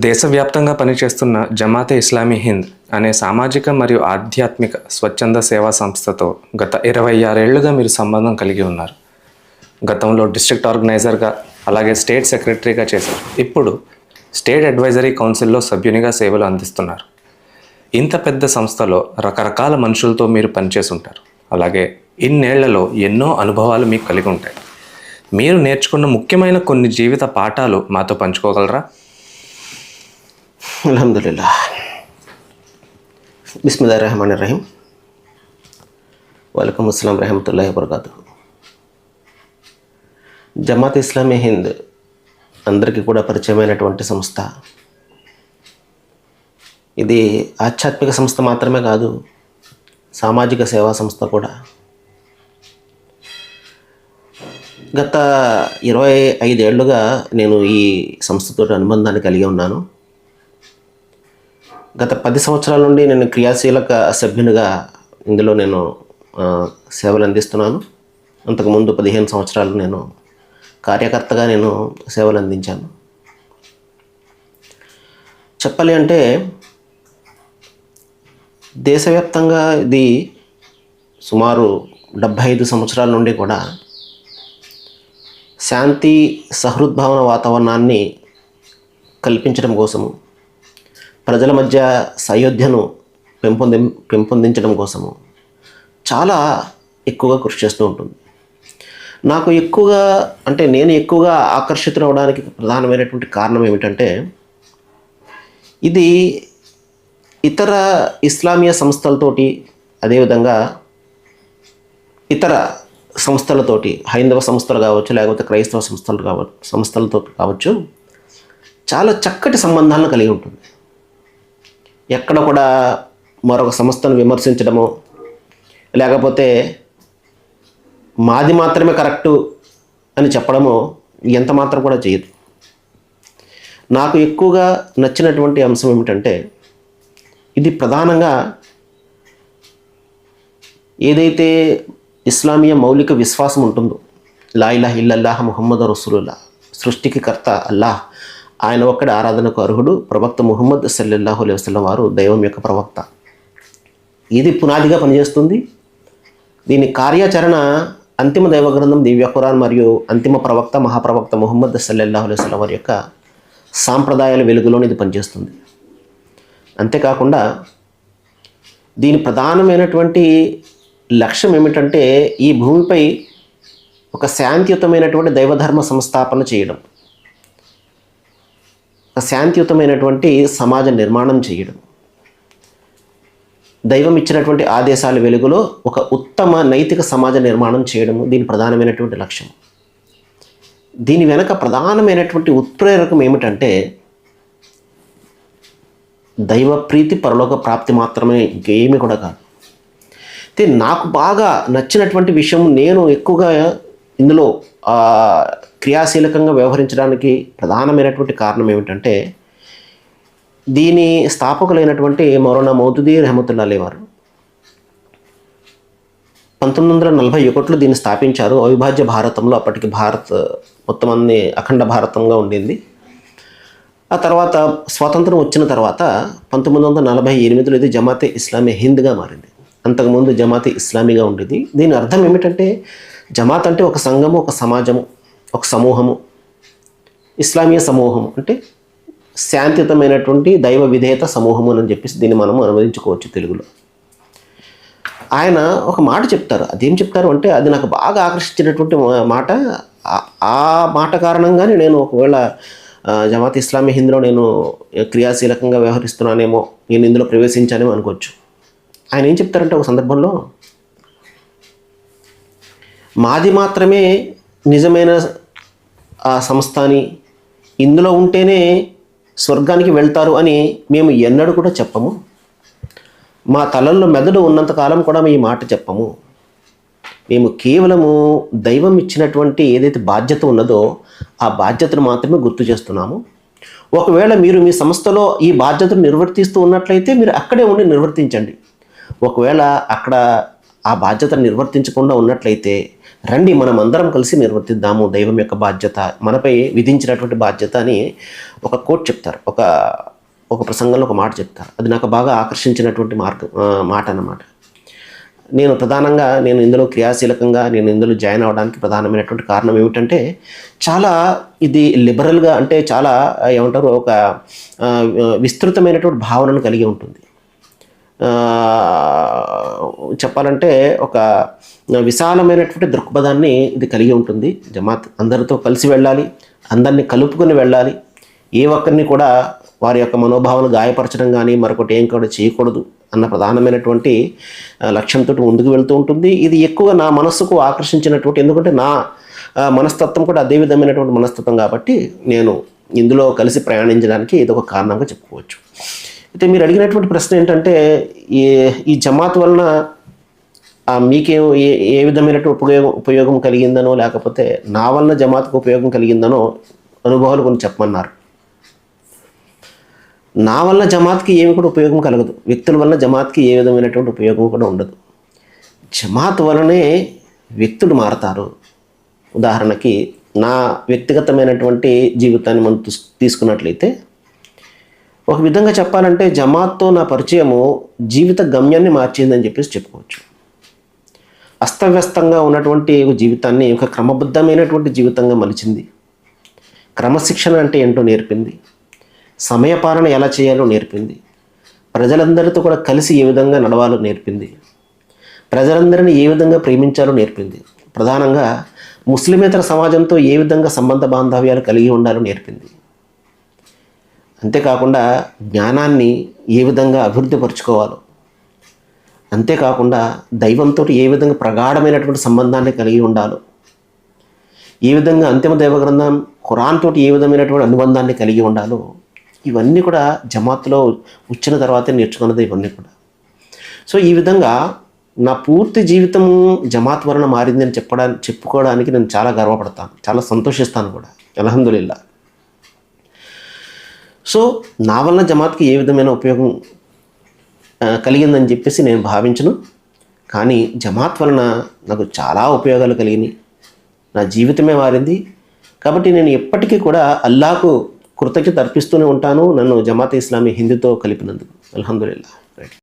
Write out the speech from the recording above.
దేశవ్యాప్తంగా పనిచేస్తున్న జమాతే ఇస్లామీ హింద్ అనే సామాజిక మరియు ఆధ్యాత్మిక స్వచ్ఛంద సేవా సంస్థతో గత 26 ఏళ్లుగా మీరు సంబంధం కలిగి ఉన్నారు. గతంలో డిస్ట్రిక్ట్ ఆర్గనైజర్గా అలాగే స్టేట్ సెక్రటరీగా చేశారు. ఇప్పుడు స్టేట్ అడ్వైజరీ కౌన్సిల్లో సభ్యునిగా సేవలు అందిస్తున్నారు. ఇంత పెద్ద సంస్థలో రకరకాల మనుషులతో మీరు పనిచేసి ఉంటారు. అలాగే ఇన్నేళ్లలో ఎన్నో అనుభవాలు మీకు కలిగి ఉంటాయి. మీరు నేర్చుకున్న ముఖ్యమైన కొన్ని జీవిత పాఠాలు మాతో పంచుకోగలరా? అల్హమ్దులిల్లా. బిస్మిల్లాహిర్రహమానిర్రహీం. వలైకుమ్ అస్సలాం రహమతుల్లాహి వబరకాతుహు. జమాత్ ఇస్లామీ హింద్ అందరికీ కూడా పరిచయమైనటువంటి సంస్థ. ఇది ఆధ్యాత్మిక సంస్థ మాత్రమే కాదు, సామాజిక సేవా సంస్థ కూడా. గత 25 ఏళ్లుగా నేను ఈ సంస్థతో అనుబంధాన్ని కలిగి ఉన్నాను. గత 10 సంవత్సరాల నుండి నేను క్రియాశీలక సభ్యునిగా ఇందులో నేను సేవలు అందిస్తున్నాను. అంతకుముందు 15 సంవత్సరాలు నేను కార్యకర్తగా నేను సేవలు అందించాను. చెప్పాలి అంటే దేశవ్యాప్తంగా ఇది సుమారు 75 సంవత్సరాల నుండి కూడా శాంతి సహృద్భావన వాతావరణాన్ని కల్పించడం కోసము, ప్రజల మధ్య సయోధ్యను పెంపొందించడం కోసము చాలా ఎక్కువగా కృషి చేస్తూ ఉంటుంది. నేను ఎక్కువగా ఆకర్షితులవడానికి ప్రధానమైనటువంటి కారణం ఏమిటంటే, ఇది ఇతర ఇస్లామీయ సంస్థలతోటి, అదేవిధంగా ఇతర సంస్థలతోటి, హైందవ సంస్థలు కావచ్చు, లేకపోతే క్రైస్తవ సంస్థలతో కావచ్చు, చాలా చక్కటి సంబంధాలను కలిగి ఉంటుంది. ఎక్కడ కూడా మరొక సంస్థను విమర్శించడము, లేకపోతే మాది మాత్రమే కరెక్టు అని చెప్పడము ఎంత మాత్రం కూడా చేయదు. నాకు ఎక్కువగా నచ్చినటువంటి అంశం ఏమిటంటే, ఇది ప్రధానంగా ఏదైతే ఇస్లామీయ మౌలిక విశ్వాసం ఉంటుందో, లా ఇలాహ ఇల్లల్లాహ్ ముహమ్మద్ రసూలుల్లాహ్, సృష్టికి కర్త అల్లాహ్, ఆయన ఒక్కడి ఆరాధనకు అర్హుడు, ప్రవక్త ముహమ్మద్ సల్లల్లాహు అలైహి వసల్లం వారు దైవం యొక్క ప్రవక్త. ఇది పునాదిగా పనిచేస్తుంది. దీని కార్యాచరణ అంతిమ దైవ గ్రంథం దివ్య ఖురాన్ మరియు అంతిమ ప్రవక్త మహాప్రవక్త ముహమ్మద్ సల్లల్లాహు అలైహి వసల్లం వారి యొక్క సాంప్రదాయాల వెలుగులోని ఇది పనిచేస్తుంది. అంతేకాకుండా దీని ప్రధానమైనటువంటి లక్ష్యం ఏమిటంటే, ఈ భూమిపై ఒక శాంతియుతమైనటువంటి దైవధర్మ సంస్థాపన చేయడం, ఒక శాంతియుతమైనటువంటి సమాజ నిర్మాణం చేయడం, దైవం ఇచ్చినటువంటి ఆదేశాల వెలుగులో ఒక ఉత్తమ నైతిక సమాజ నిర్మాణం చేయడము దీని ప్రధానమైనటువంటి లక్ష్యం. దీని వెనక ప్రధానమైనటువంటి ఉత్ప్రేరకం ఏమిటంటే, దైవ ప్రీతి పరలోక ప్రాప్తి మాత్రమే, ఇంకేమీ కూడా కాదు. అయితే నాకు బాగా నచ్చినటువంటి విషయం, నేను ఎక్కువగా ఇందులో క్రియాశీలకంగా వ్యవహరించడానికి ప్రధానమైనటువంటి కారణం ఏమిటంటే, దీని స్థాపకులైనటువంటి మౌలానా మౌదూదీ రహమతుల్లాహి అలైహి వారు 1941లో దీన్ని స్థాపించారు. అవిభాజ్య భారతంలో, అప్పటికి భారత్ మొత్తం అన్ని అఖండ భారతంగా ఉండింది. ఆ తర్వాత స్వాతంత్రం వచ్చిన తర్వాత 1948లో ఇది జమాతే ఇస్లామీ హింద్గా మారింది. అంతకుముందు జమాతే ఇస్లామీగా ఉండేది. దీని అర్థం ఏమిటంటే, జమాత్ అంటే ఒక సంఘము, ఒక సమాజము, ఒక సమూహము. ఇస్లామీయ సమూహం అంటే శాంతియుతమైనటువంటి దైవ విధేయత సమూహము అని చెప్పేసి దీన్ని మనం అనువదించుకోవచ్చు తెలుగులో. ఆయన ఒక మాట చెప్తారు. అదేం చెప్తారు అంటే, అది నాకు బాగా ఆకర్షించినటువంటి మాట. ఆ మాట కారణంగానే నేను ఒకవేళ జమాత్ ఇస్లామీ హింద్లో నేను క్రియాశీలకంగా వ్యవహరిస్తున్నానేమో, నేను ఇందులో ప్రవేశించానేమో అనుకోవచ్చు. ఆయన ఏం చెప్తారంటే, ఒక సందర్భంలో, మాది మాత్రమే నిజమైన ఆ సంస్థ అని, ఇందులో ఉంటేనే స్వర్గానికి వెళ్తారు అని మేము ఎన్నడూ కూడా చెప్పము. మా తలల్లో మెదడు ఉన్నంతకాలం కూడా మేము ఈ మాట చెప్పము. మేము కేవలము దైవం ఇచ్చినటువంటి ఏదైతే బాధ్యత ఉన్నదో ఆ బాధ్యతను మాత్రమే గుర్తు చేస్తున్నాము. ఒకవేళ మీరు మీ సంస్థలో ఈ బాధ్యతను నిర్వర్తిస్తూ ఉన్నట్లయితే మీరు అక్కడే ఉండి నిర్వర్తించండి. ఒకవేళ అక్కడ ఆ బాధ్యతను నిర్వర్తించకుండా ఉన్నట్లయితే రండి మనం అందరం కలిసి నిర్వర్తిద్దాము దైవం యొక్క బాధ్యత మనపై విధించినటువంటి బాధ్యత అని ఒక కోట్ చెప్తారు, ఒక ప్రసంగంలో ఒక మాట చెప్తారు. అది నాకు బాగా ఆకర్షించినటువంటి మాట అన్నమాట. నేను ఇందులో క్రియాశీలకంగా ఇందులో జాయిన్ అవ్వడానికి ప్రధానమైనటువంటి కారణం ఏమిటంటే, చాలా ఇది లిబరల్గా, అంటే చాలా ఏమంటారు, ఒక విస్తృతమైనటువంటి భావనను కలిగి ఉంటుంది. చెప్పాలంటే ఒక విశాలమైనటువంటి దృక్పథాన్ని ఇది కలిగి ఉంటుంది. జమాత్ అందరితో కలిసి వెళ్ళాలి, అందరినీ కలుపుకొని వెళ్ళాలి, ఏ ఒక్కరిని కూడా వారి యొక్క మనోభావాలు గాయపరచడం కానీ మరొకటి ఏం కూడా చేయకూడదు అన్న ప్రధానమైనటువంటి లక్ష్యంతో ముందుకు వెళ్తూ ఉంటుంది. ఇది ఎక్కువగా నా మనస్సుకు ఆకర్షించినటువంటి, ఎందుకంటే నా మనస్తత్వం కూడా అదే విధమైనటువంటి మనస్తత్వం కాబట్టి నేను ఇందులో కలిసి ప్రయాణించడానికి ఇది ఒక కారణంగా చెప్పుకోవచ్చు. అయితే మీరు అడిగినటువంటి ప్రశ్న ఏంటంటే, ఈ జమాత్ వలన మీకేం ఏ విధమైనటువంటి ఉపయోగం కలిగిందనో, లేకపోతే నా వలన జమాత్కు ఉపయోగం కలిగిందనో అనుభవాలు కొన్ని చెప్పమన్నారు. నా వల్ల జమాత్కి ఏమి కూడా ఉపయోగం కలగదు, వ్యక్తుల వల్ల జమాత్కి ఏ విధమైనటువంటి ఉపయోగం కూడా ఉండదు. జమాత్ వలనే వ్యక్తులు మారతారు. ఉదాహరణకి నా వ్యక్తిగతమైనటువంటి జీవితాన్ని మనం తీసుకున్నట్లయితే, ఒక విధంగా చెప్పాలంటే జమాత్తో నా పరిచయము జీవిత గమ్యాన్ని మార్చిందని చెప్పేసి చెప్పుకోవచ్చు. అస్తవ్యస్తంగా ఉన్నటువంటి జీవితాన్ని ఒక క్రమబద్ధమైనటువంటి జీవితంగా మలిచింది. క్రమశిక్షణ అంటే ఏంటో నేర్పింది. సమయపాలన ఎలా చేయాలో నేర్పింది. ప్రజలందరితో కూడా కలిసి ఏ విధంగా నడవాలో నేర్పింది. ప్రజలందరినీ ఏ విధంగా ప్రేమించాలో నేర్పింది. ప్రధానంగా ముస్లిమేతర సమాజంతో ఏ విధంగా సంబంధ బాంధవ్యాలు కలిగి ఉండాలో నేర్పింది. అంతేకాకుండా జ్ఞానాన్ని ఏ విధంగా అభివృద్ధిపరచుకోవాలో, అంతేకాకుండా దైవంతో ఏ విధంగా ప్రగాఢమైనటువంటి సంబంధాన్ని కలిగి ఉండాలో, ఏ విధంగా అంతిమ దైవ గ్రంథం ఖురాన్ తోటి ఏ విధమైనటువంటి అనుబంధాన్ని కలిగి ఉండాలో, ఇవన్నీ కూడా జమాత్లో వచ్చిన తర్వాతే నేర్చుకున్నది ఇవన్నీ కూడా. సో ఈ విధంగా నా పూర్తి జీవితం జమాత్ వలన మారిందని చెప్పుకోవడానికి నేను చాలా గర్వపడతాను, చాలా సంతోషిస్తాను కూడా, అల్హమ్దులిల్లా. సో నా వలన జమాత్కి ఏ విధమైన ఉపయోగం కలిగిందని చెప్పేసి నేను భావించను. కానీ జమాత్ వలన నాకు చాలా ఉపయోగాలు కలిగినాయి, నా జీవితమే మారింది. కాబట్టి నేను ఎప్పటికీ కూడా అల్లాహకు కృతజ్ఞత అర్పిస్తూనే ఉంటాను, నన్ను జమాత్ ఇస్లామీ హిందీతో కలిపినందుకు. అల్హమ్దులిల్లా. రైట్.